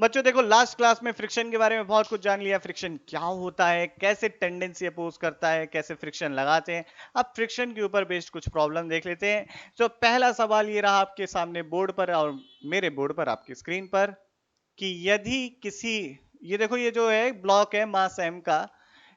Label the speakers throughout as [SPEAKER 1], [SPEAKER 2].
[SPEAKER 1] बच्चों देखो, last class में फ्रिक्शन के बारे में बहुत कुछ जान लिया। फ्रिक्शन क्या होता है, कैसे टेंडेंसी अपोज करता है, कैसे फ्रिक्शन लगाते हैं। अब फ्रिक्शन के ऊपर बेस्ड कुछ प्रॉब्लम देख लेते हैं। तो पहला सवाल ये रहा आपके सामने बोर्ड पर और मेरे बोर्ड पर आपकी स्क्रीन पर कि यदि किसी, ये देखो ये जो है ब्लॉक है मास एम का,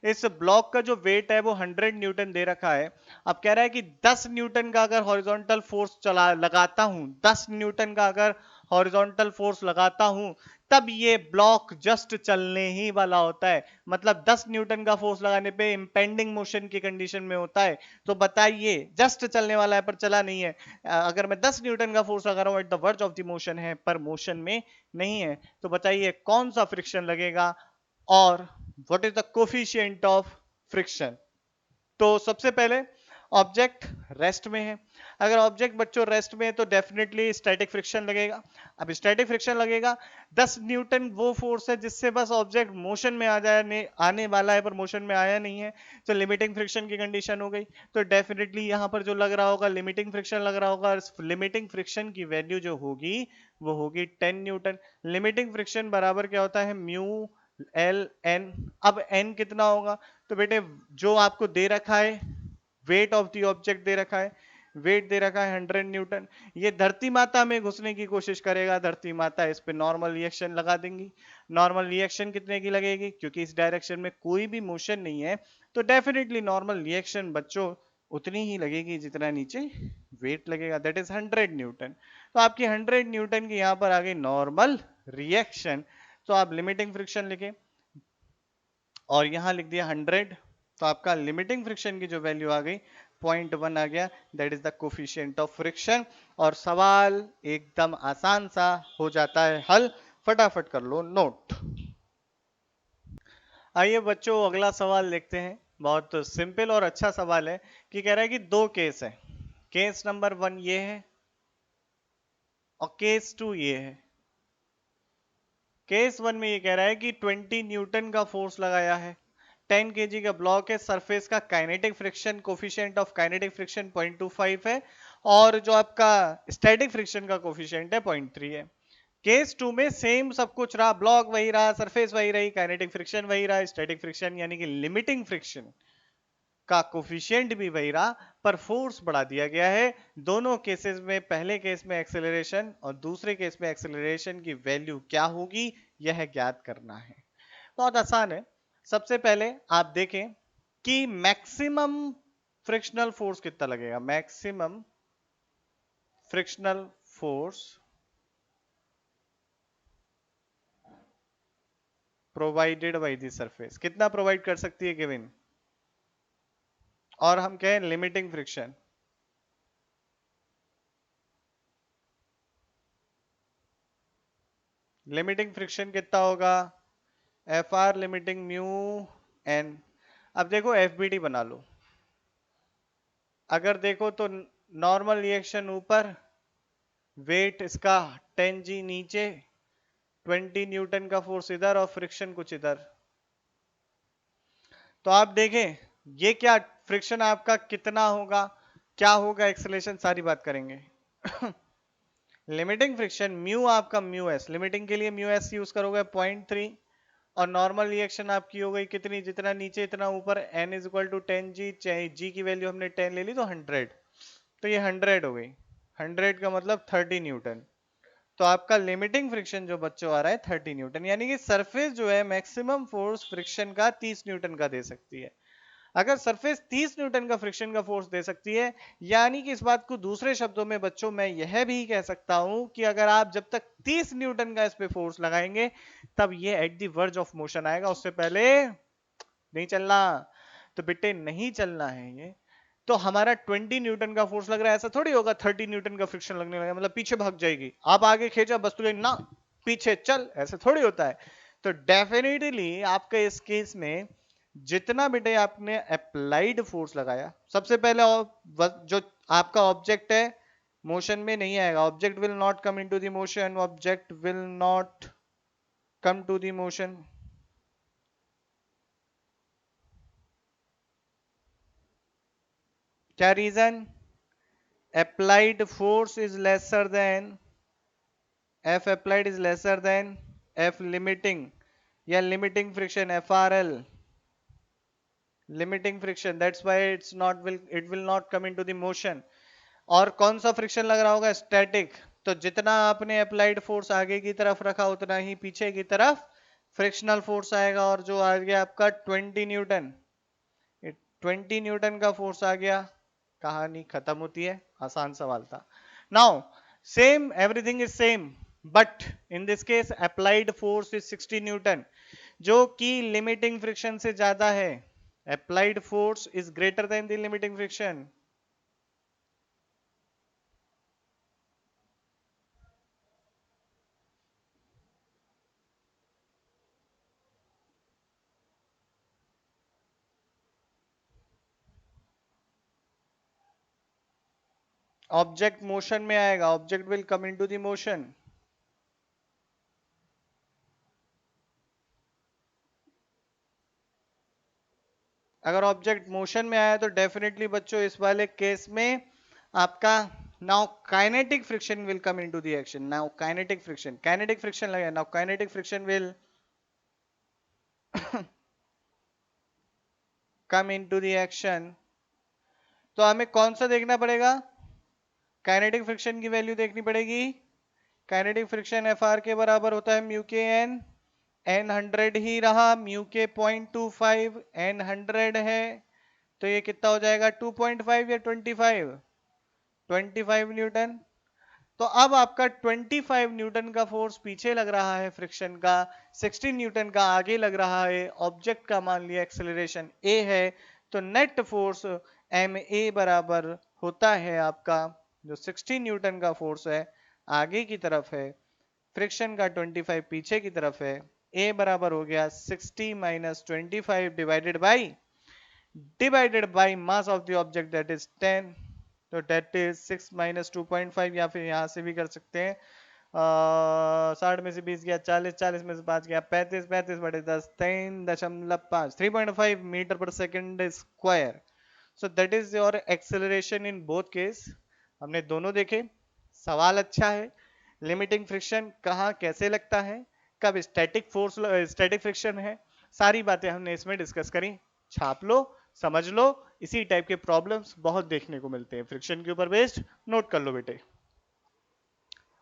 [SPEAKER 1] इस ब्लॉक का जो वेट है वो 100 न्यूटन दे रखा है। अब कह रहा है कि 10 न्यूटन का अगर हॉरिजॉन्टल फोर्स चला लगाता हूं, 10 न्यूटन का अगर हॉरिजॉन्टल फोर्स लगाता हूं, तब ये ब्लॉक जस्ट चलने ही वाला होता है। मतलब 10 न्यूटन का फोर्स लगाने पे इंपेंडिंग मोशन की कंडीशन में होता है। तो बताइए, जस्ट चलने वाला है पर चला नहीं है। अगर मैं 10 न्यूटन का फोर्स लगा रहा हूं, at the verge of the motion है पर मोशन में नहीं है, तो बताइए कौन सा फ्रिक्शन लगेगा और what is the coefficient of friction. तो सबसे पहले ऑब्जेक्ट रेस्ट में है। अगर ऑब्जेक्ट बच्चों रेस्ट में है तो डेफिनेटली स्टैटिक फ्रिक्शन लगेगा। अब स्टैटिक फ्रिक्शन लगेगा, 10 न्यूटन वो फोर्स है जिससे बस ऑब्जेक्ट मोशन में आ जाए, आने वाला है पर मोशन में आया नहीं है, तो लिमिटिंग फ्रिक्शन की कंडीशन हो गई। तो डेफिनेटली यहां पर जो लग रहा होगा लिमिटिंग फ्रिक्शन लग रहा होगा। लिमिटिंग फ्रिक्शन की वैल्यू जो होगी वो होगी 10 न्यूटन। लिमिटिंग फ्रिक्शन बराबर क्या होता है, म्यू एल एन। अब एन कितना होगा, तो बेटे जो आपको दे रखा है weight of the object they रखा है, वेट दे रखा है 100 न्यूटन। ये धरती माता में घुसने की कोशिश करेगा, धरती माता इस पे नॉर्मल रिएक्शन लगा देंगी। नॉर्मल रिएक्शन कितने की लगेगी, क्योंकि इस डायरेक्शन में कोई भी मोशन नहीं है, तो डेफिनेटली नॉर्मल रिएक्शन बच्चों उतनी ही लगेगी जितना नीचे वेट लगेगा, दैट इज 100 न्यूटन। तो आपकी 100 न्यूटन की यहां पर आ गई नॉर्मल रिएक्शन। तो आप लिमिटिंग फ्रिक्शन लिखे और यहां लिख दिया 100, तो आपका लिमिटिंग फ्रिक्शन की जो वैल्यू आ गई 0.1 आ गया, that is the coefficient of friction. और सवाल एकदम आसान सा हो जाता है हल, फटाफट कर लो नोट। आइए बच्चों अगला सवाल देखते हैं। बहुत सिंपल और अच्छा सवाल है कि कह रहा है कि दो केस है, केस नंबर 1 ये है और केस 2 ये है। केस 1 में ये कह रहा है कि 20 न्यूटन का फोर्स लगाया है, 10 केजी का ब्लॉक है, सरफेस का kinetic friction coefficient of kinetic friction 0.25 है और जो आपका स्टैटिक फ्रिक्शन का कोफिशिएंट है 0.3 है। केस 2 में सेम सब कुछ रहा, ब्लॉक वही रहा, सरफेस वही रही, काइनेटिक फ्रिक्शन वही रहा, स्टैटिक फ्रिक्शन यानी कि लिमिटिंग फ्रिक्शन का कोफिशिएंट भी वही रहा, पर फोर्स बढ़ा दिया गया है। दोनों केसेस में, पहले केस में एक्सेलरेशन और दूसरे केस में एक्सेलरेशन की वैल्यू क्या होगी यह ज्ञात करना है। बहुत आसान है। सबसे पहले आप देखें कि मैक्सिमम फ्रिक्शनल फोर्स कितना लगेगा, maximum frictional force provided by the surface कितना प्रोवाइड कर सकती है गिवन, और हम कहें लिमिटिंग फ्रिक्शन। लिमिटिंग फ्रिक्शन कितना होगा, F R limiting mu N. अब देखो एफबीडी बना लो, अगर देखो तो नॉर्मल रिएक्शन ऊपर, वेट इसका 10 जी नीचे, 20 न्यूटन का फोर्स इधर और फ्रिक्शन कुछ इधर। तो आप देखें ये क्या फ्रिक्शन आपका कितना होगा, क्या होगा एक्सेलरेशन, सारी बात करेंगे। लिमिटिंग फ्रिक्शन म्यू आपका म्यू एस, लिमिटिंग के लिए म्यू एस यूज करोगे 0.3, और नॉर्मल रिएक्शन आपकी हो गई कितनी, जितना नीचे इतना ऊपर, n इज इक्वल टू 10 जी, जी की वैल्यू हमने 10 ले ली तो 100, तो ये 100 हो गई। 100 का मतलब 30 न्यूटन। तो आपका लिमिटिंग फ्रिक्शन जो बच्चों आ रहा है 30 न्यूटन, यानी कि सरफेस जो है मैक्सिमम फोर्स फ्रिक्शन का 30 न्यूटन का दे सकती है। अगर सरफेस 30 न्यूटन का फ्रिक्शन का फोर्स दे सकती है, यानी कि इस बात को दूसरे शब्दों में बच्चों मैं यह भी कह सकता हूं कि अगर आप जब तक 30 न्यूटन का इस पे फोर्स लगाएंगे तब ये at the verge of motion आएगा, उससे पहले नहीं चलना। तो बेटे नहीं चलना है ये। तो हमारा 20 न्यूटन का फोर्स लग रहा है, ऐसा थोड़ी होगा 30 न्यूटन का फ्रिक्शन लगने लगा मतलब पीछे भाग जाएगी, आप आगे खींचा बस तुझे ना, पीछे चल, ऐसे थोड़ी होता है। तो डेफिनेटली आपके इस केस में जितना बेटे आपने अप्लाइड फोर्स लगाया, सबसे पहले जो आपका ऑब्जेक्ट है मोशन में नहीं आएगा, object will not come into the motion, object will not come to the motion. क्या reason, applied force is lesser than, F applied is lesser than F limiting या limiting friction, F R L limiting friction, that's why it will not come into the motion. और कौन सा friction लग रहा होगा? Static. तो जितना आपने अप्लाइड फोर्स आगे की तरफ रखा उतना ही पीछे की तरफ फ्रिक्शनल फोर्स आएगा, और जो आ गया आपका 20 न्यूटन। 20 न्यूटन का फोर्स आ गया, कहानी खत्म होती है। आसान सवाल था। Now same, everything is same, but in this case applied force is 60 Newton, जो कि लिमिटिंग फ्रिक्शन से ज्यादा है। Applied force is greater than the limiting friction. Object motion में आएगा, object will come into the motion. अगर object motion में आया तो डेफिनेटली बच्चों इस वाले केस में आपका now kinetic friction will come into the action. Now kinetic friction लगे, now kinetic friction will come into the action. तो हमें कौन सा देखना पड़ेगा? काइनेटिक फ्रिक्शन की वैल्यू देखनी पड़ेगी। काइनेटिक फ्रिक्शन एफ आर के बराबर होता है म्यू के एन। एन 100 ही रहा, म्यू के 0.25, एन 100 है, तो ये कितना हो जाएगा? 2.5 या 25? 25 न्यूटन। तो अब आपका 25 न्यूटन का फोर्स पीछे लग रहा है फ्रिक्शन का, 16 न्यूटन का आगे लग रहा है। ऑब्जेक्ट का मान लिया एक्सेलरेशन ए है, तो नेट फोर्स एम ए बराबर होता है आपका, जो 16 न्यूटन का फोर्स है आगे की तरफ है, फ्रिक्शन का 25 पीछे की तरफ है, ए बराबर हो गया 60 minus 25 divided by mass of the object that is 10। तो डेट इज 6 माइनस 2.5, या फिर यहां से भी कर सकते हैं। 60 में से 20 गया 40, 40 में से 5 गया 35, 35 बटे 10 3.5, 3.5 मीटर पर second square. So that is your acceleration in both case. हमने दोनों देखे, सवाल अच्छा है। लिमिटिंग फ्रिक्शन कहाँ कैसे लगता है, कब स्टैटिक फोर्स स्टैटिक फ्रिक्शन है, सारी बातें हमने इसमें डिस्कस करी। छाप लो, समझ लो, इसी टाइप के प्रॉब्लम्स बहुत देखने को मिलते हैं फ्रिक्शन के ऊपर बेस्ड। नोट कर लो बेटे।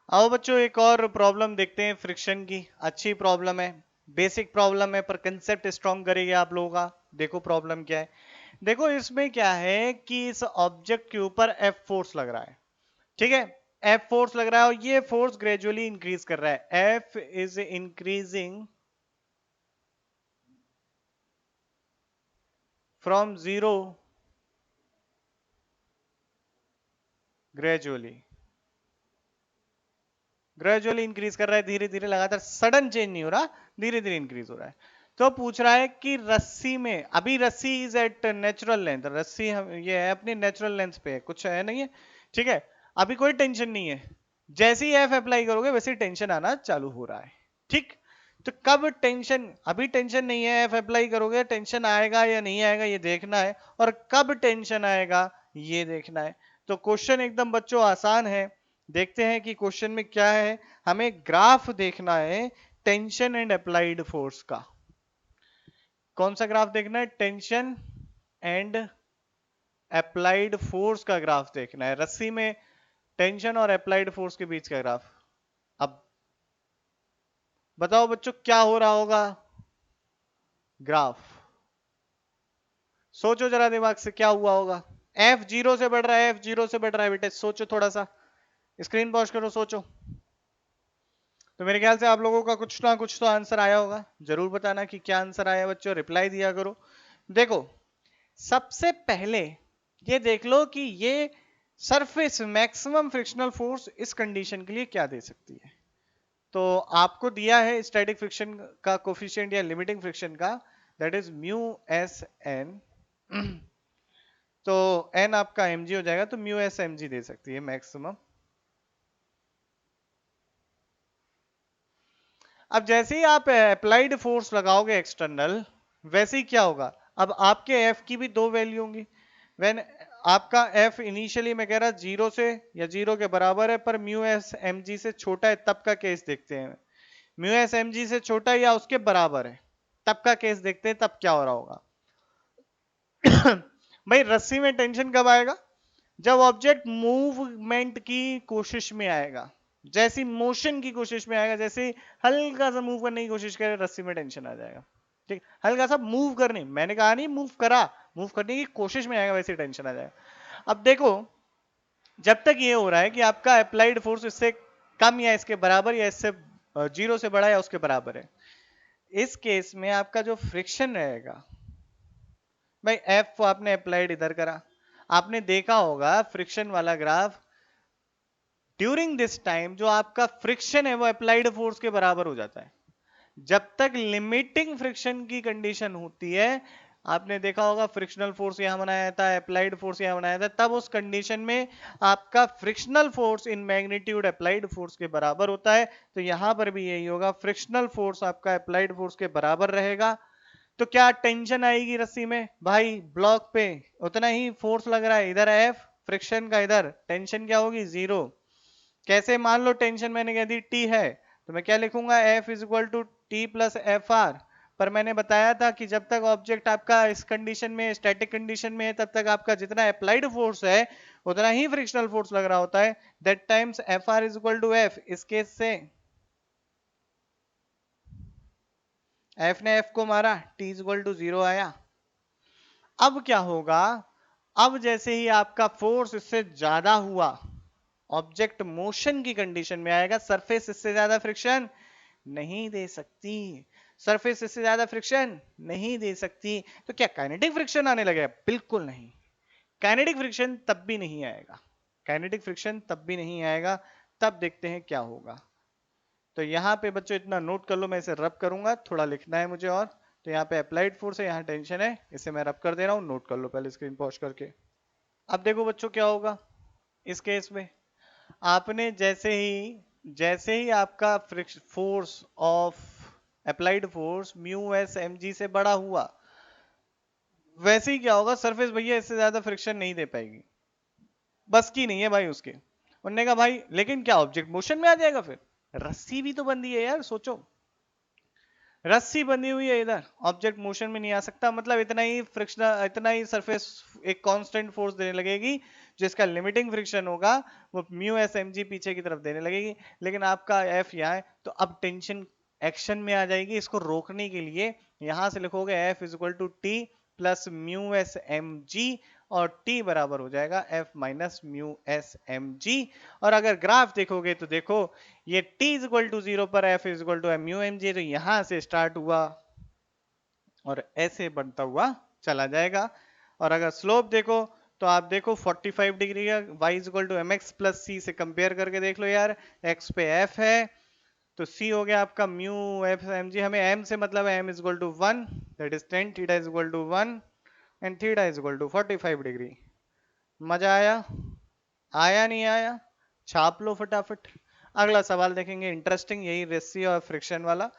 [SPEAKER 1] आओ बच्चों एक और प्रॉब्लम देखते हैं फ्रिक्शन की। अच्छी प्रॉब्लम है, बेसिक प्रॉब्लम है, पर कंसेप्ट स्ट्रॉन्ग करेगी आप लोगों का। देखो प्रॉब्लम क्या है। देखो इसमें क्या है कि इस ऑब्जेक्ट के ऊपर एफ फोर्स लग रहा है, ठीक है। एफ फोर्स लग रहा है और ये फोर्स ग्रेजुअली इंक्रीज कर रहा है। F is increasing from zero gradually, gradually increase कर रहा है, धीरे धीरे लगातार, सडन चेंज नहीं हो रहा, धीरे धीरे इंक्रीज हो रहा है। तो पूछ रहा है कि रस्सी में, अभी रस्सी इज एट नेचुरल लेंथ, रस्सी हम ये है अपनी नेचुरल लेंथ पे है, कुछ है नहीं है, ठीक है। अभी कोई टेंशन नहीं है, जैसे ही एफ अप्लाई करोगे वैसे ही टेंशन आना चालू हो रहा है, ठीक। तो कब टेंशन, अभी टेंशन नहीं है, एफ अप्लाई करोगे टेंशन आएगा या नहीं आएगा ये देखना है, और कब टेंशन आएगा ये देखना है। तो क्वेश्चन एकदम बच्चों आसान है। देखते हैं कि क्वेश्चन में क्या है। हमें ग्राफ देखना है टेंशन एंड अप्लाइड फोर्स का। कौन सा ग्राफ देखना है? टेंशन एंड अप्लाइड फोर्स का ग्राफ देखना है, रस्सी में टेंशन और अप्लाइड फोर्स के बीच का ग्राफ। अब बताओ बच्चों क्या हो रहा होगा? ग्राफ सोचो जरा दिमाग से, क्या हुआ होगा? एफ जीरो से बढ़ रहा है, एफ जीरो से बढ़ रहा है बेटे, सोचो थोड़ा सा, स्क्रीन पॉज करो, सोचो। तो मेरे ख्याल से आप लोगों का कुछ ना कुछ तो आंसर आया होगा, जरूर बताना कि क्या आंसर आया बच्चों, रिप्लाई दिया करो। देखो सबसे पहले ये देख लो कि ये सरफेस मैक्सिमम फ्रिक्शनल फोर्स इस कंडीशन के लिए क्या दे सकती है। तो आपको दिया है स्टैटिक फ्रिक्शन का कोफिशिएंट या लिमिटिंग फ्रिक्शन का, that is mu S N. तो एन आपका mg हो जाएगा, तो म्यू एस mg दे सकती है मैक्सिमम। अब जैसे ही आप अप्लाइड फोर्स लगाओगे एक्सटर्नल, वैसे ही क्या होगा, अब आपके एफ की भी दो वैल्यू होंगी। व्हेन आपका एफ इनिशियली मैं कह रहा जीरो से या जीरो के बराबर है, पर म्यू एस एम जी से छोटा है, तब का केस देखते हैं। म्यू एस एम जी से छोटा या उसके बराबर है, तब का केस देखते हैं, तब क्या हो रहा होगा। भाई रस्सी में टेंशन कब आएगा, जब ऑब्जेक्ट मूवमेंट की कोशिश में आएगा, जैसी मोशन की कोशिश में आएगा, जैसे हल्का सा मूव करने की कोशिश करे रस्सी में टेंशन आ जाएगा। ठीक, हल्का सा मूव करने, मैंने कहा नहीं मूव करा, मूव करने की कोशिश में आएगा वैसे टेंशन आ जाएगा। अब देखो जब तक ये हो रहा है कि आपका अप्लाइड फोर्स इससे कम या इसके बराबर या इससे जीरो से बड़ा या उसके बराबर है, इस केस में आपका जो फ्रिक्शन रहेगा, भाई एफ आपने अप्लाइड इधर करा, आपने देखा होगा फ्रिक्शन वाला ग्राफ, ड्यूरिंग दिस टाइम जो आपका फ्रिक्शन है वो अप्लाइड फोर्स के बराबर हो जाता है। जब तक लिमिटिंग फ्रिक्शन की कंडीशन होती है, आपने देखा होगा फ्रिक्शनल फोर्स यहां बनाया था, अप्लाइड फोर्स यहां बनाया था, तब उस कंडीशन में आपका frictional force in magnitude applied force के बराबर होता है। तो यहां पर भी यही होगा, फ्रिक्शनल फोर्स आपका अप्लाइड फोर्स के बराबर रहेगा। तो क्या टेंशन आएगी रस्सी में, भाई ब्लॉक पे उतना ही फोर्स लग रहा है, इधर एफ फ्रिक्शन का, इधर टेंशन क्या होगी, जीरो। कैसे, मान लो टेंशन मैंने कह दी टी है, तो मैं क्या लिखूंगा, F is equal to T plus F R. पर मैंने बताया था कि जब तक ऑब्जेक्ट आपका इस कंडीशन में, स्टैटिक कंडीशन में है, तब तक आपका जितना अप्लाइड फोर्स है उतना ही फ्रिक्शनल फोर्स लग रहा होता है। That times F R is equal to F, इस केस से एफ ने एफ को मारा, T is equal to zero आया। अब क्या होगा, अब जैसे ही आपका फोर्स इससे ज्यादा हुआ, ऑब्जेक्ट मोशन की कंडीशन में आएगा, सरफेस इससे ज्यादा फ्रिक्शन नहीं दे सकती, सरफेस इससे ज्यादा फ्रिक्शन नहीं दे सकती। तो क्या काइनेटिक फ्रिक्शन आने लगेगा, बिल्कुल नहीं, काइनेटिक फ्रिक्शन तब भी नहीं आएगा, काइनेटिक फ्रिक्शन तब भी नहीं आएगा। तब देखते हैं क्या होगा। तो यहाँ पे बच्चों इतना नोट कर लो, मैं इसे रब करूंगा, थोड़ा लिखना है मुझे और। तो यहाँ पे अप्लाइड फोर्स है, यहाँ टेंशन है, इसे मैं रब कर दे रहा हूँ, नोट कर लो पहले स्क्रीन पॉज करके। अब देखो बच्चों क्या होगा इस केस में, आपने जैसे ही आपका force of applied force mu S M G से बड़ा हुआ, वैसे ही क्या होगा, सरफेस भैया इससे ज्यादा फ्रिक्शन नहीं दे पाएगी, बस की नहीं है भाई उसके। उन्होंने कहा भाई लेकिन क्या ऑब्जेक्ट मोशन में आ जाएगा, फिर रस्सी भी तो बंधी है यार, सोचो रस्सी बंधी हुई है इधर, ऑब्जेक्ट मोशन में नहीं आ सकता, मतलब इतना ही फ्रिक्शन, इतना ही सरफेस एक कांस्टेंट फोर्स देने लगेगी, जिसका लिमिटिंग फ्रिक्शन होगा वो म्यू एस एम जी पीछे की तरफ देने लगेगी। लेकिन आपका एफ यहाँ है, तो अब टेंशन एक्शन में आ जाएगी, इसको रोकने के लिए यहां से लिखोगे F is equal to T plus mu S M G, और t बराबर हो जाएगा f minus mu S M G. और अगर ग्राफ देखोगे तो देखो ये t is equal to zero पर f is equal to mu M G, तो यहां से स्टार्ट हुआ और ऐसे बढ़ता हुआ चला जाएगा। और अगर स्लोप देखो तो आप देखो 45 डिग्री का, y is equal to M X plus C से कंपेयर करके देख लो यार, x पे f है तो c हो गया आपका म्यू एफ एम जी, हमें m से मतलब है m is equal to 1, that is tan theta is equal to 1 and theta is equal to 45 degree. मजा आया, आया नहीं आया, छाप लो फटाफट। अगला सवाल देखेंगे इंटरेस्टिंग, यही रेसियो और फ्रिक्शन वाला।